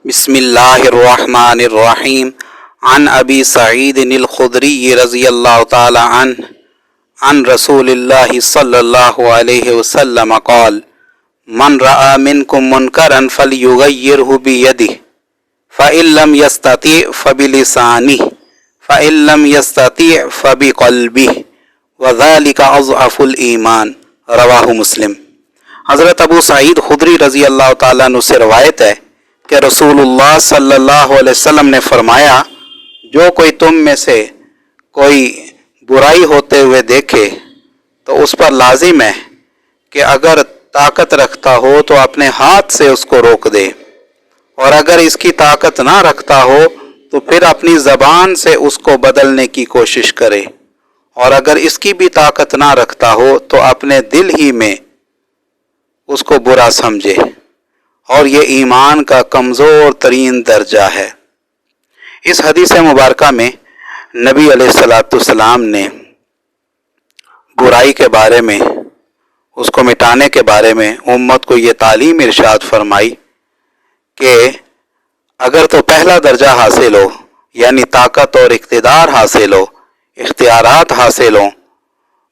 بسم اللہ الرحمن الرحیم عن ابی سعید الخدری رضی اللہ تعالی عنہ عن رسول اللہ صلی اللہ علیہ وسلم قال من رأى منکم منکرا فلیغیرہ بیدہ فإن لم یستطع فبلسانہ فإن لم یستطع فبقلبہ وذلک اضعف الایمان رواہ مسلم۔ حضرت ابو سعید خدری رضی اللہ تعالیٰ عنہ سے روایت ہے کہ رسول اللہ صلی اللہ علیہ وسلم نے فرمایا، جو کوئی تم میں سے کوئی برائی ہوتے ہوئے دیکھے تو اس پر لازم ہے کہ اگر طاقت رکھتا ہو تو اپنے ہاتھ سے اس کو روک دے، اور اگر اس کی طاقت نہ رکھتا ہو تو پھر اپنی زبان سے اس کو بدلنے کی کوشش کرے، اور اگر اس کی بھی طاقت نہ رکھتا ہو تو اپنے دل ہی میں اس کو برا سمجھے، اور یہ ایمان کا کمزور ترین درجہ ہے۔ اس حدیث مبارکہ میں نبی علیہ السلام نے برائی کے بارے میں، اس کو مٹانے کے بارے میں امت کو یہ تعلیم ارشاد فرمائی کہ اگر تو پہلا درجہ حاصل ہو، یعنی طاقت اور اقتدار حاصل ہو، اختیارات حاصل ہوں،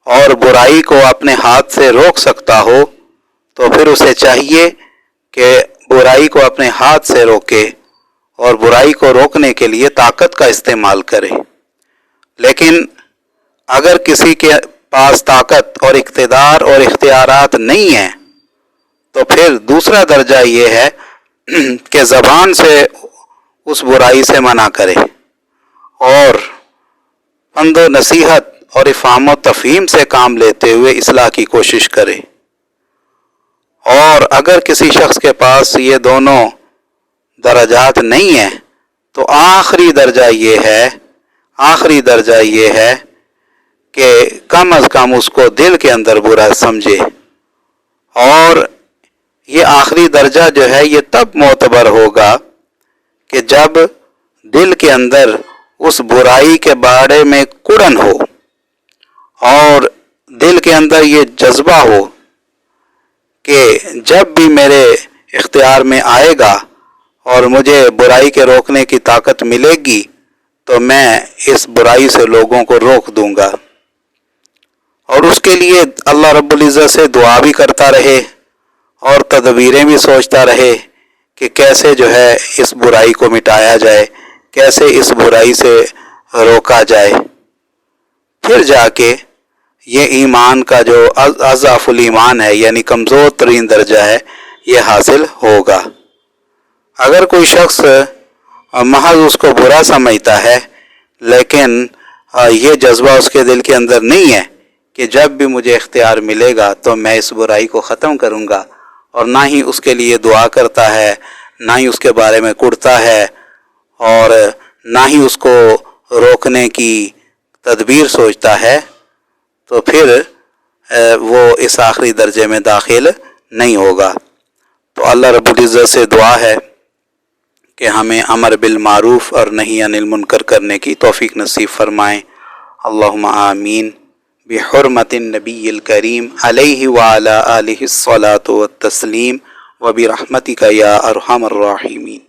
اور برائی کو اپنے ہاتھ سے روک سکتا ہو تو پھر اسے چاہیے کہ برائی کو اپنے ہاتھ سے روکے اور برائی کو روکنے کے لیے طاقت کا استعمال کرے۔ لیکن اگر کسی کے پاس طاقت اور اقتدار اور اختیارات نہیں ہیں تو پھر دوسرا درجہ یہ ہے کہ زبان سے اس برائی سے منع کرے اور پند و نصیحت اور افہام و تفہیم سے کام لیتے ہوئے اصلاح کی کوشش کرے۔ اور اگر کسی شخص کے پاس یہ دونوں درجات نہیں ہیں تو آخری درجہ یہ ہے کہ کم از کم اس کو دل کے اندر برا سمجھے، اور یہ آخری درجہ جو ہے یہ تب معتبر ہوگا کہ جب دل کے اندر اس برائی کے بارے میں کڑن ہو اور دل کے اندر یہ جذبہ ہو کہ جب بھی میرے اختیار میں آئے گا اور مجھے برائی کے روکنے کی طاقت ملے گی تو میں اس برائی سے لوگوں کو روک دوں گا، اور اس کے لیے اللہ رب العزت سے دعا بھی کرتا رہے اور تدبیریں بھی سوچتا رہے کہ کیسے جو ہے اس برائی کو مٹایا جائے، کیسے اس برائی سے روکا جائے، پھر جا کے یہ ایمان کا جو اضعف الایمان ہے، یعنی کمزور ترین درجہ ہے، یہ حاصل ہوگا۔ اگر کوئی شخص محض اس کو برا سمجھتا ہے لیکن یہ جذبہ اس کے دل کے اندر نہیں ہے کہ جب بھی مجھے اختیار ملے گا تو میں اس برائی کو ختم کروں گا، اور نہ ہی اس کے لیے دعا کرتا ہے، نہ ہی اس کے بارے میں کڑتا ہے، اور نہ ہی اس کو روکنے کی تدبیر سوچتا ہے، تو پھر وہ اس آخری درجے میں داخل نہیں ہوگا۔ تو اللہ رب العزت سے دعا ہے کہ ہمیں امر بالمعروف اور نہی عن المنکر کرنے کی توفیق نصیب فرمائیں۔ اللہم آمین بحرمت النبی الکریم علیہ وعلی آلہ الصلاۃ والتسلیم وبرحمتک یا ارحم الراحمین۔